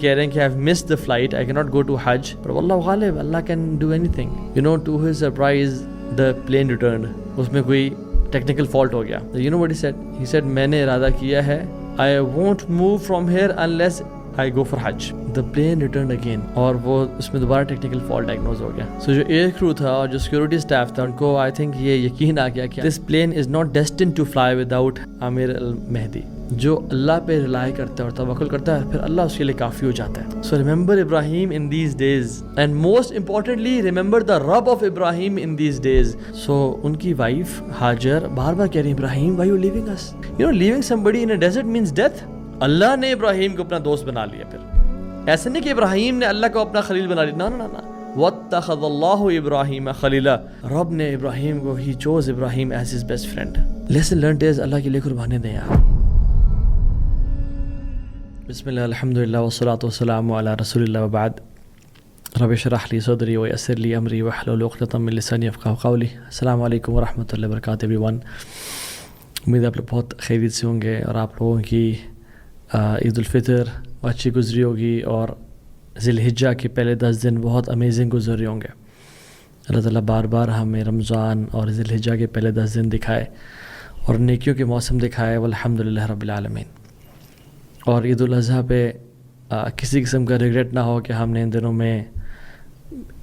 کہہ رہے ہیں کہ I've missed the flight, I cannot go to Hajj, but wallahu ghalib, Allah can do anything. To his surprise the plane returned. اس میں کوئی technical fault ہو گیا. You know what he said? He said میں نے ارادہ کیا ہے I won't move from here unless I go for Hajj. The plane returned again. اور وہ اس میں دوبارہ ٹیکنیکل فالٹ ڈائگنوز ہو گیا. جو ایئر کرو تھا اور جو سیکورٹی اسٹاف تھا ان کو I think یہ یقین آ گیا کہ this plane is not destined to fly without Amir al-Mahdi. جو اللہ پہ ریلائی کرتا ہے اور توکل کرتا ہے پھر اللہ اس کے لیے کافی ہو جاتا ہے. So remember Ibrahim in these days, and most importantly remember the Rabb of Ibrahim in these days. So ان کی وائف ہاجر بار بار کہہ رہی ہیں Ibrahim why you leaving us? Leaving somebody in a desert means death. اللہ نے ابراہیم کو اپنا دوست بنا لیا. پھر ایسا نہیں کہ ابراہیم نے اللہ کو اپنا خلیل بنا لیا. نا وَاتَّخَذَ اللَّهُ إِبْرَاهِيمَ خَلِيلًا. رب نے ابراہیم کو he chose Ibrahim as his best friend. Lesson learned is اللہ کے لیے قربانی دیں یار. بسم اللہ الحمدللہ والصلاة والسلام علی رسول اللہ وبعد. رب اشرح لی صدری ویسر لی امری واحلل عقدۃ من لسانی یفقہوا قولی. السلام علیکم ورحمۃ اللہ وبرکاتہ ایوری ون. امید ہے آپ لوگ بہت خیریت سے ہوں گے اور آپ لوگوں کی عید الفطر اچھی گزری ہوگی اور ذی الحجہ کے پہلے 10 دن بہت امیزنگ گزرے ہوں گے. اللہ تعالیٰ بار بار ہمیں رمضان اور ذی الحجہ کے پہلے 10 دن دکھائے اور نیکیوں کے موسم دکھائے والحمدللہ رب العالمین. اور عید الاضحیٰ پہ کسی قسم کا ریگریٹ نہ ہو کہ ہم نے ان دنوں میں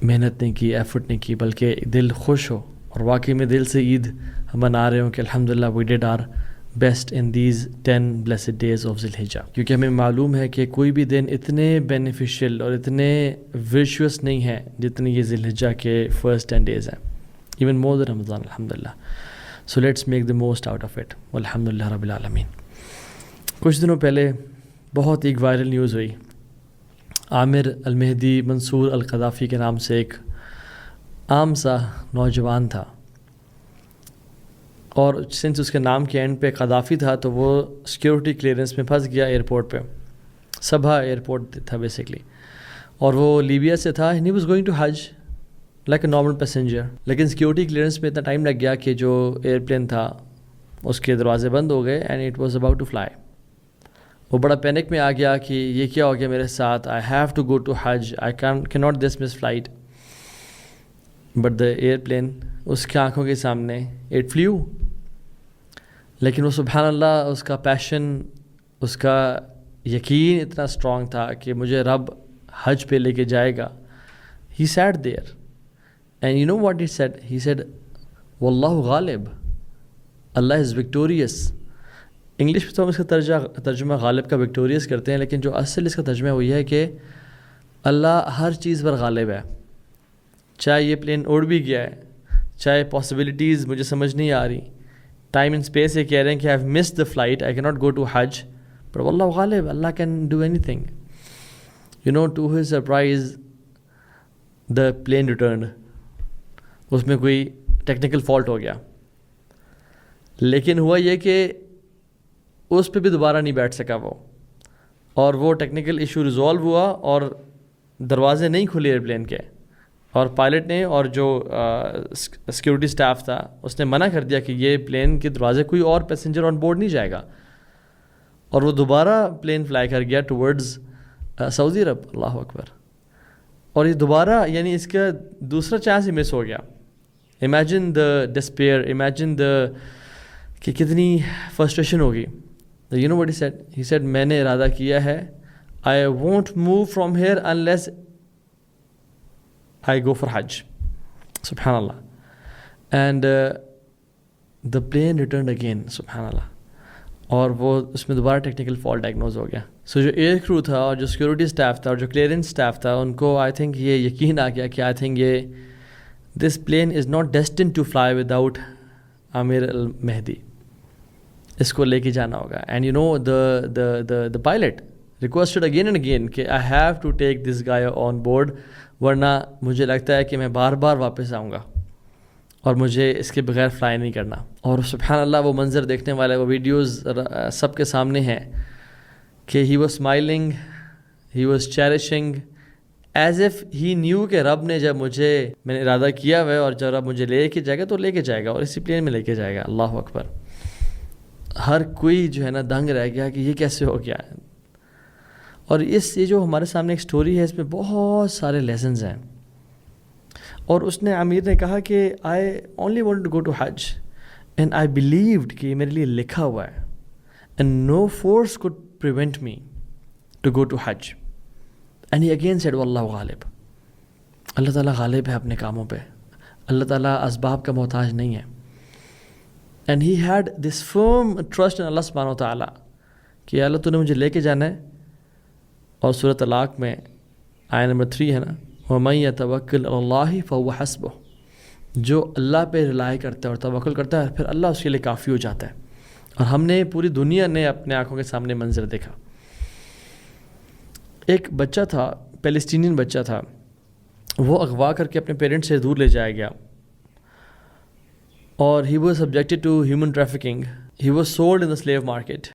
محنت نہیں کی, ایفرٹ نہیں کی, بلکہ دل خوش ہو اور واقعی میں دل سے عید ہم منا رہے ہوں کہ الحمدللہ we did our best in these 10 blessed days of ذی الحجہ. کیونکہ ہمیں معلوم ہے کہ کوئی بھی دن اتنے بینیفیشیل اور اتنے ورچوس نہیں ہیں جتنے یہ ذی الحجہ کے فرسٹ 10 days ہیں, ایون مور دین رمضان الحمدللہ. So let's make the most out of it والحمدللہ رب العالمین. کچھ دنوں پہلے بہت ایک وائرل نیوز ہوئی. عامر المہدی منصور القذافی کے نام سے ایک عام سا نوجوان تھا, اور سنس اس کے نام کے اینڈ پہ قذافی تھا تو وہ سیکیورٹی کلیئرنس میں پھنس گیا ایئرپورٹ پہ. صبح ایئرپورٹ تھا بیسکلی, اور وہ لیبیا سے تھا. He was going to Hajj like a normal passenger, لیکن سیکیورٹی کلیئرنس میں اتنا ٹائم لگ گیا کہ جو ایئرپلین تھا اس کے دروازے بند ہو گئے and it was about to fly. وہ بڑا پینک میں آ گیا کہ یہ کیا ہو گیا میرے ساتھ, I have to go to Hajj, I کی not this miss flight. But the airplane اس کی آنکھوں کے سامنے اٹ فلیو. لیکن وہ سبحان اللہ اس کا پیشن, اس کا یقین اتنا اسٹرانگ تھا کہ مجھے رب حج پہ لے کے جائے گا. He sat there and you know what he said. He said واللہ غالب, اللہ از وکٹوریس. انگلش میں تو ہم اس کا ترجمہ غالب کا وکٹوریس کرتے ہیں, لیکن جو اصل اس کا ترجمہ وہ یہ ہے کہ اللہ ہر چیز پر غالب ہے. چاہے یہ پلین اڑ بھی گیا ہے, چاہے پاسبلٹیز مجھے سمجھ نہیں آ رہی, ٹائم اینڈ اسپیس یہ کہہ رہے ہیں کہ I've missed the flight, I cannot go to Hajj, but wallahu ghalib, Allah can do anything. To his surprise the plane returned. اس میں کوئی ٹیکنیکل فالٹ ہو گیا, لیکن ہوا یہ کہ اس پہ بھی دوبارہ نہیں بیٹھ سکا وہ, اور وہ ٹیکنیکل ایشو ریزالو ہوا اور دروازے نہیں کھلے ایئرپلین کے, اور پائلٹ نے اور جو سیکیورٹی سٹاف تھا اس نے منع کر دیا کہ یہ پلین کے دروازے کوئی اور پیسنجر آن بورڈ نہیں جائے گا, اور وہ دوبارہ پلین فلائی کر گیا ٹورڈز سعودی عرب. اللہ اکبر. اور یہ دوبارہ یعنی اس کا دوسرا چانس ہی مس ہو گیا. Imagine the despair, imagine the کہ کتنی فرسٹریشن ہوگی. You know what he said? He said میں نے ارادہ کیا ہے I won't move from here unless I go for Hajj. سبحان اللہ. And the plane returned again. سبحان اللہ. اور وہ اس میں دوبارہ ٹیکنیکل فالٹ ڈائگنوز ہو گیا. سو جو ایئر کرو تھا اور جو سیکورٹی اسٹاف تھا اور جو کلیئرنس اسٹاف تھا ان کو آئی تھنک یہ یقین آ گیا کہ آئی تھنک یہ this plane is not destined to fly without عامر المہدی. اس کو لے کے جانا ہوگا. And you know the pilot requested again and again کہ I have to take this guy on board, ورنہ مجھے لگتا ہے کہ میں بار بار واپس آؤں گا اور مجھے اس کے بغیر فلائی نہیں کرنا. اور سبحان اللہ وہ منظر دیکھنے والے, وہ ویڈیوز سب کے سامنے ہیں کہ he was smiling, he was cherishing as if he knew کہ رب نے جب میں نے ارادہ کیا ہوا ہے اور جب رب مجھے لے کے جائے گا تو لے کے جائے گا اور اسی پلین میں لے کے جائے گا. اللہ اکبر. ہر کوئی جو ہے نا دنگ رہ گیا کہ یہ کیسے ہو گیا ہے. اور یہ جو ہمارے سامنے ایک سٹوری ہے، اس میں بہت سارے لیسنز ہیں. اور اس نے امیر نے کہا کہ I only want to go to Hajj and I believed کہ یہ میرے لیے لکھا ہوا ہے، and no force could prevent me to go to Hajj. And he again said واللہ غالب، اللہ تعالیٰ غالب ہے اپنے کاموں پہ، اللہ تعالیٰ اسباب کا محتاج نہیں ہے. And he had this firm trust in Allah سبحانہ و تعالیٰ کہ اللہ تو نے مجھے لے کے جانا ہے. اور سورۃ طلاق میں آیت نمبر 3 ہے نا، وَمَن يَتَوَكَّلْ عَلَى اللَّهِ فَهُوَ حَسْبُهُ، جو اللہ پہ رلائی کرتا ہے اور توکل کرتا ہے پھر اللہ اس کے لیے کافی ہو جاتا ہے. اور ہم نے پوری دنیا نے اپنے آنکھوں کے سامنے منظر دیکھا. ایک بچہ تھا، پیلسٹینین بچہ تھا، وہ اغوا کر کے اپنے پیرنٹس سے دور لے جایا گیا، اور he was subjected to human trafficking, he was sold in the slave market.